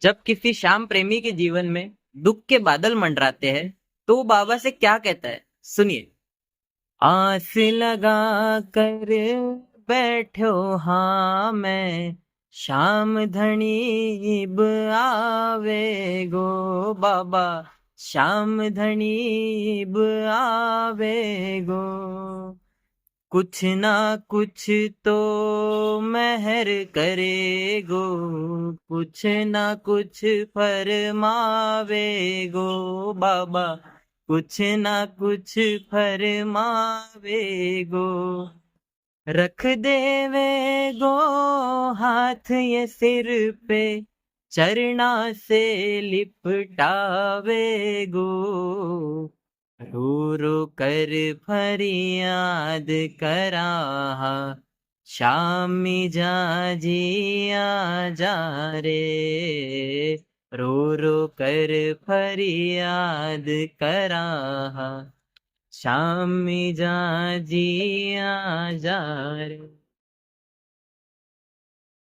जब किसी श्याम प्रेमी के जीवन में दुख के बादल मंडराते हैं तो वो बाबा से क्या कहता है, सुनिए। आस लगा कर बैठो, हाँ मैं श्याम धनीब आवेगो बाबा, श्याम धनीब आवेगो। कुछ ना कुछ तो मेहर करेगो, कुछ ना कुछ फरमावेगो बाबा, कुछ ना कुछ फरमावेगो। रख देवेगो हाथ ये सिर पे, चरना से लिपटावेगो। रो रो कर फरियाद कराहा, शामी जा जिया जा रे। रो रो कर फरियाद कराहा, शामी जा जिया जा रे।